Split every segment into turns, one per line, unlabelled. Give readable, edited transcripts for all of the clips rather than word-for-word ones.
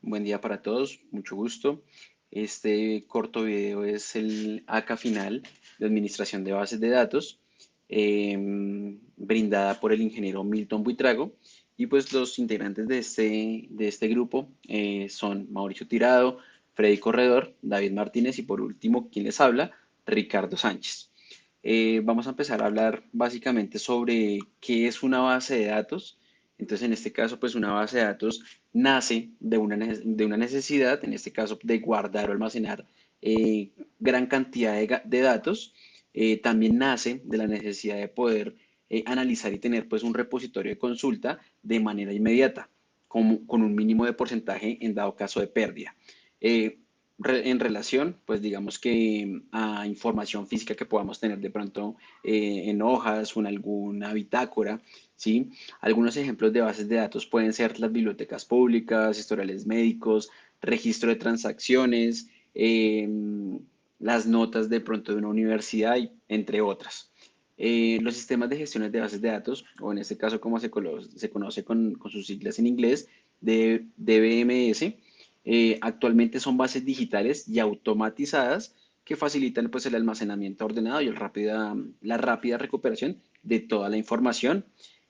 Buen día para todos, mucho gusto. Este corto video es el ACA final de Administración de Bases de Datos, brindada por el ingeniero Milton Buitrago. Y pues los integrantes de este grupo son Mauricio Tirado, Freddy Corredor, David Martínez y por último, quien les habla, Ricardo Sánchez. Vamos a empezar a hablar básicamente sobre qué es una base de datos. Entonces, en este caso, pues una base de datos nace de una necesidad, en este caso, de guardar o almacenar gran cantidad de datos. También nace de la necesidad de poder analizar y tener pues un repositorio de consulta de manera inmediata, con un mínimo de porcentaje en dado caso de pérdida. Eh, en relación, pues digamos que a información física que podamos tener de pronto en hojas o en alguna bitácora, ¿sí? Algunos ejemplos de bases de datos pueden ser las bibliotecas públicas, historiales médicos, registro de transacciones, las notas de pronto de una universidad, entre otras. Los sistemas de gestión de bases de datos, o en este caso como se conoce con sus siglas en inglés, de DBMS, actualmente son bases digitales y automatizadas que facilitan pues, el almacenamiento ordenado y la rápida recuperación de toda la información.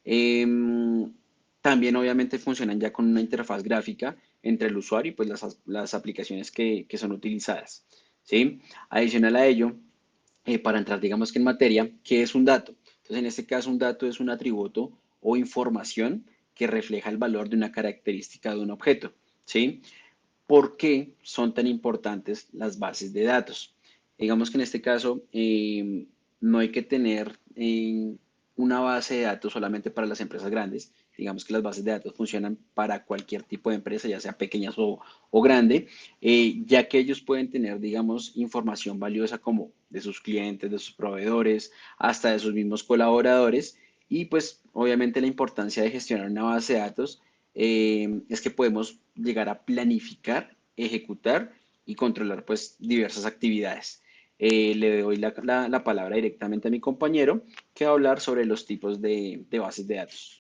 Em, También obviamente funcionan ya con una interfaz gráfica entre el usuario y pues las aplicaciones que son utilizadas. ¿Sí? Adicional a ello, para entrar digamos que en materia, ¿qué es un dato? Entonces en este caso un dato es un atributo o información que refleja el valor de una característica de un objeto. ¿Sí? ¿Por qué son tan importantes las bases de datos? Digamos que en este caso no hay que tener una base de datos solamente para las empresas grandes. Digamos que las bases de datos funcionan para cualquier tipo de empresa, ya sea pequeñas o grande, ya que ellos pueden tener, digamos, información valiosa como de sus clientes, de sus proveedores, hasta de sus mismos colaboradores. Y pues obviamente la importancia de gestionar una base de datos es que podemos llegar a planificar, ejecutar y controlar pues diversas actividades. Le doy la palabra directamente a mi compañero que va a hablar sobre los tipos de bases de datos.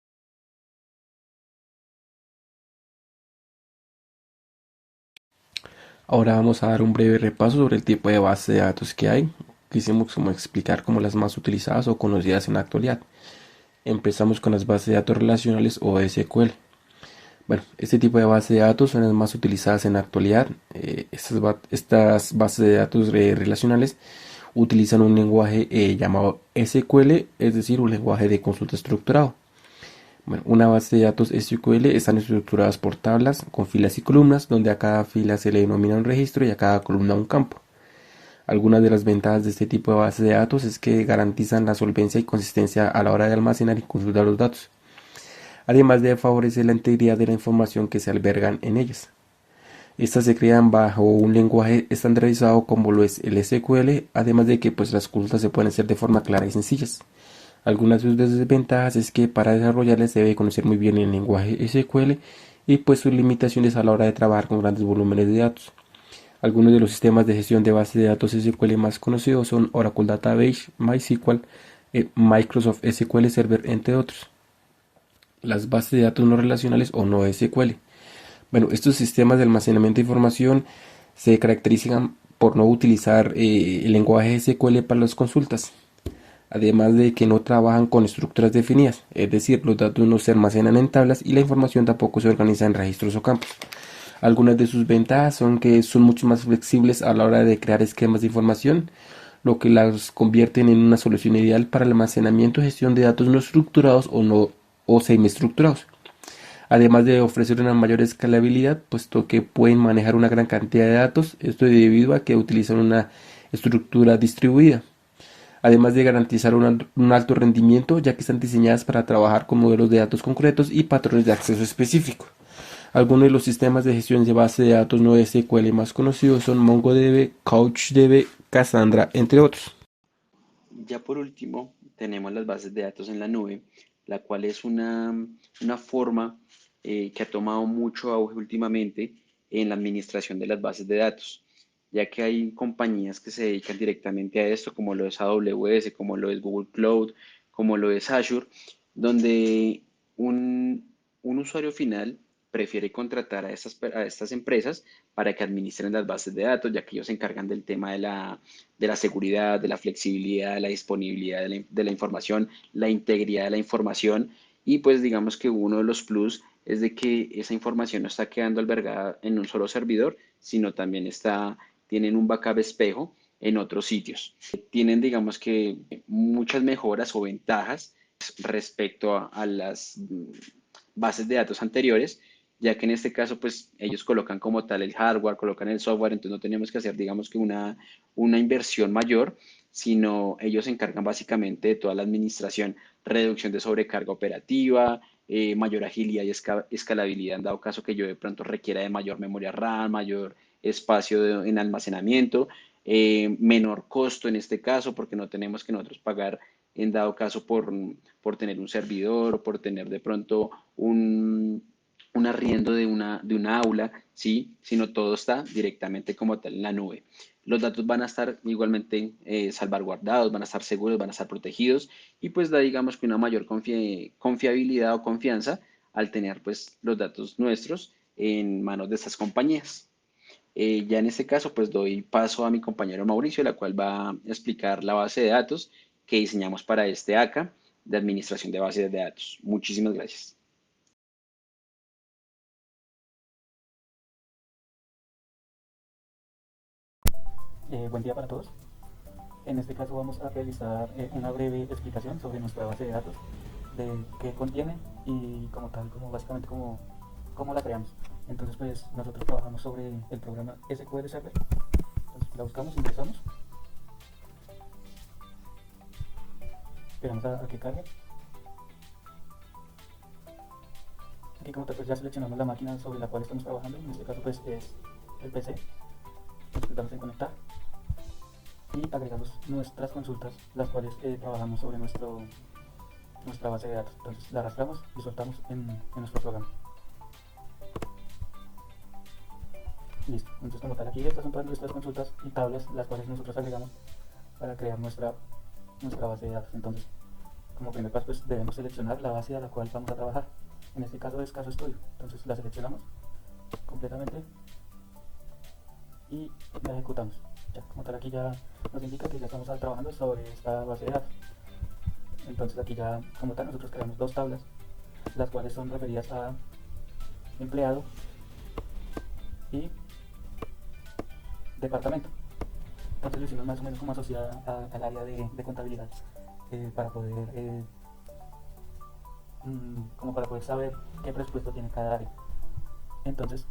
Ahora vamos a dar un breve repaso sobre el tipo de base de datos que hay. Quisimos como explicar como las más utilizadas o conocidas en la actualidad. Empezamos con las bases de datos relacionales o SQL. Bueno, este tipo de bases de datos son las más utilizadas en la actualidad. Estas bases de datos relacionales utilizan un lenguaje llamado SQL, es decir, un lenguaje de consulta estructurado. Bueno, una base de datos SQL están estructuradas por tablas con filas y columnas, donde a cada fila se le denomina un registro y a cada columna un campo. Algunas de las ventajas de este tipo de bases de datos es que garantizan la solvencia y consistencia a la hora de almacenar y consultar los datos, además de favorecer la integridad de la información que se albergan en ellas. Estas se crean bajo un lenguaje estandarizado como lo es el SQL, además de que pues las consultas se pueden hacer de forma clara y sencillas. Algunas de sus desventajas es que para desarrollarlas se debe conocer muy bien el lenguaje SQL y pues sus limitaciones a la hora de trabajar con grandes volúmenes de datos. Algunos de los sistemas de gestión de bases de datos SQL más conocidos son Oracle Database, MySQL, Microsoft SQL Server, entre otros. Las bases de datos no relacionales o no SQL. Bueno, estos sistemas de almacenamiento de información se caracterizan por no utilizar el lenguaje SQL para las consultas, además de que no trabajan con estructuras definidas, es decir, los datos no se almacenan en tablas y la información tampoco se organiza en registros o campos. Algunas de sus ventajas son que son mucho más flexibles a la hora de crear esquemas de información, lo que las convierten en una solución ideal para el almacenamiento y gestión de datos no estructurados o no o semiestructurados. Además de ofrecer una mayor escalabilidad, puesto que pueden manejar una gran cantidad de datos, esto debido a que utilizan una estructura distribuida. Además de garantizar un alto rendimiento, ya que están diseñadas para trabajar con modelos de datos concretos y patrones de acceso específicos. Algunos de los sistemas de gestión de base de datos no SQL más conocidos son MongoDB, CouchDB, Cassandra, entre otros.
Ya por último, tenemos las bases de datos en la nube, la cual es una forma que ha tomado mucho auge últimamente en la administración de las bases de datos, ya que hay compañías que se dedican directamente a esto, como lo es AWS, como lo es Google Cloud, como lo es Azure, donde un usuario final prefiere contratar a estas empresas para que administren las bases de datos, ya que ellos se encargan del tema de la seguridad, de la flexibilidad, de la disponibilidad de la información, la integridad de la información. Y pues digamos que uno de los plus es de que esa información no está quedando albergada en un solo servidor, sino también tienen un backup espejo en otros sitios. Tienen, digamos que, muchas mejoras o ventajas respecto a las bases de datos anteriores, ya que en este caso, pues ellos colocan como tal el hardware, colocan el software, entonces no tenemos que hacer, digamos que una inversión mayor, sino ellos se encargan básicamente de toda la administración, reducción de sobrecarga operativa, mayor agilidad y escalabilidad en dado caso que yo de pronto requiera de mayor memoria RAM, mayor espacio en almacenamiento, menor costo en este caso, porque no tenemos que nosotros pagar en dado caso por tener un servidor o por tener de pronto un arriendo de una aula, ¿sí? Sino todo está directamente como tal en la nube. Los datos van a estar igualmente salvaguardados, van a estar seguros, van a estar protegidos y pues da digamos que una mayor confiabilidad o confianza al tener pues los datos nuestros en manos de estas compañías. Ya en este caso, pues doy paso a mi compañero Mauricio, la cual va a explicar la base de datos que diseñamos para este ACA de administración de bases de datos. Muchísimas gracias.
Buen día para todos. En este caso vamos a realizar una breve explicación sobre nuestra base de datos, de qué contiene y como tal, como básicamente cómo la creamos. Entonces pues nosotros trabajamos sobre el programa SQL Server. Entonces la buscamos, ingresamos, esperamos a que cargue. Aquí como tal pues ya seleccionamos la máquina sobre la cual estamos trabajando, en este caso pues es el PC. Entonces damos en conectar y agregamos nuestras consultas, las cuales trabajamos sobre nuestra base de datos. Entonces la arrastramos y soltamos en nuestro programa. Listo. Entonces como tal aquí estas son todas nuestras consultas y tablas las cuales nosotros agregamos para crear nuestra base de datos. Entonces como primer paso pues debemos seleccionar la base a la cual vamos a trabajar. En este caso es caso estudio. Entonces la seleccionamos completamente y la ejecutamos. Ya, como tal aquí ya nos indica que ya estamos trabajando sobre esta base de datos. Entonces aquí ya como tal nosotros creamos dos tablas, las cuales son referidas a empleado y departamento. Entonces lo hicimos más o menos como asociada al área de contabilidad, para poder como para poder saber qué presupuesto tiene cada área. Entonces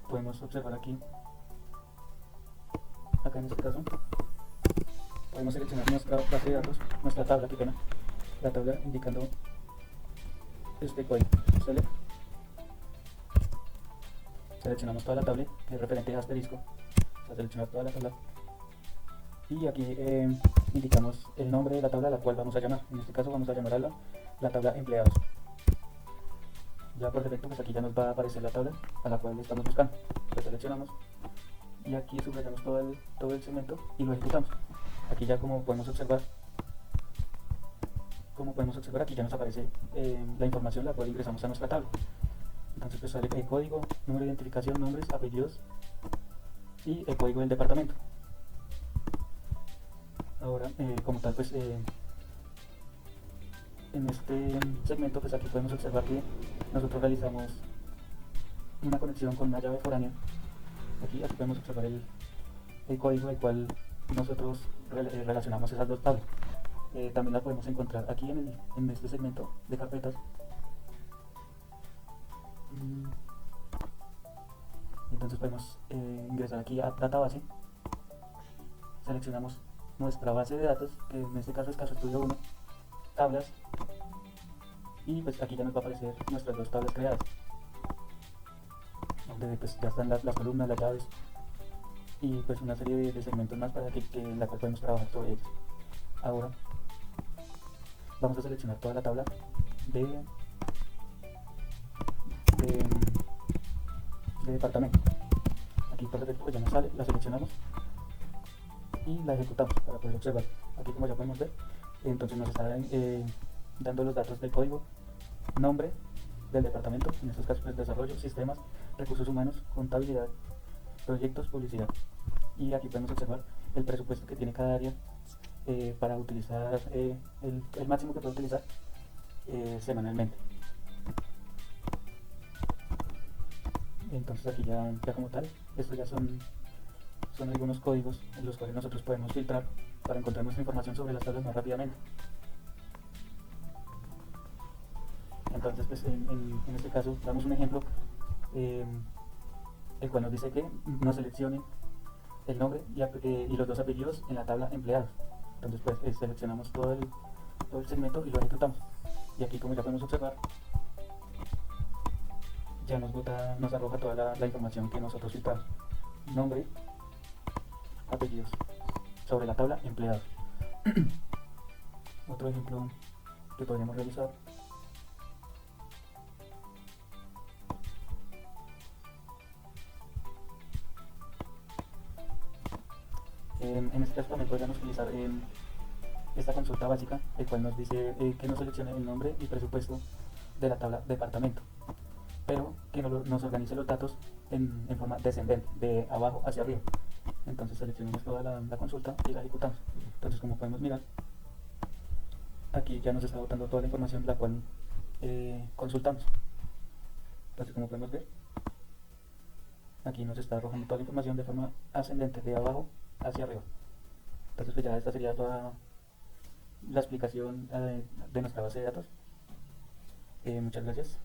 podemos observar aquí, acá en este caso podemos seleccionar nuestra base de datos, nuestra tabla, qué pena, la tabla indicando este código. Seleccionamos toda la tabla que es referente a asterisco, a seleccionar toda la tabla y aquí indicamos el nombre de la tabla a la cual vamos a llamar. En este caso vamos a llamar a la tabla empleados. Ya por defecto pues aquí ya nos va a aparecer la tabla a la cual estamos buscando. La seleccionamos y aquí subrayamos todo el segmento y lo ejecutamos. Aquí ya como podemos observar aquí ya nos aparece la información la cual ingresamos a nuestra tabla. Entonces pues sale el código, número de identificación, nombres, apellidos y el código del departamento. Ahora como tal pues en este segmento pues aquí podemos observar que nosotros realizamos una conexión con una llave foránea. Aquí podemos observar el código del cual nosotros relacionamos esas dos tablas. También las podemos encontrar aquí en este segmento de carpetas. Entonces podemos ingresar aquí a database, seleccionamos nuestra base de datos, que en este caso es caso estudio 1, tablas, y pues aquí ya nos va a aparecer nuestras dos tablas creadas, donde pues ya están las columnas, las llaves y pues una serie de segmentos más para en la cual podemos trabajar sobre ellos. Ahora vamos a seleccionar toda la tabla de departamento. Aquí por defecto ya nos sale, la seleccionamos y la ejecutamos para poder observar. Aquí como ya podemos ver, entonces nos está dando los datos del código, nombre del departamento, en estos casos pues desarrollo, sistemas, recursos humanos, contabilidad, proyectos, publicidad. Y aquí podemos observar el presupuesto que tiene cada área para utilizar el máximo que puede utilizar semanalmente. Entonces aquí ya como tal, estos ya son algunos códigos en los cuales nosotros podemos filtrar para encontrar nuestra información sobre las tablas más rápidamente. Entonces pues en este caso damos un ejemplo, el cual nos dice que nos seleccione el nombre y los dos apellidos en la tabla empleados. Entonces pues seleccionamos todo el segmento y lo ejecutamos. Y aquí, como ya podemos observar, ya nos arroja toda la información que nosotros filtramos: nombre, apellidos, sobre la tabla empleados. Otro ejemplo que podríamos realizar en este caso también podríamos utilizar esta consulta básica, el cual nos dice que nos seleccione el nombre y presupuesto de la tabla departamento, pero que nos organice los datos en forma descendente, de abajo hacia arriba. Entonces seleccionamos toda la consulta y la ejecutamos. Entonces, como podemos mirar, aquí ya nos está botando toda la información la cual consultamos. Entonces, como podemos ver, aquí nos está arrojando toda la información de forma ascendente, de abajo hacia arriba. Entonces pues ya esta sería toda la explicación de nuestra base de datos. Muchas gracias.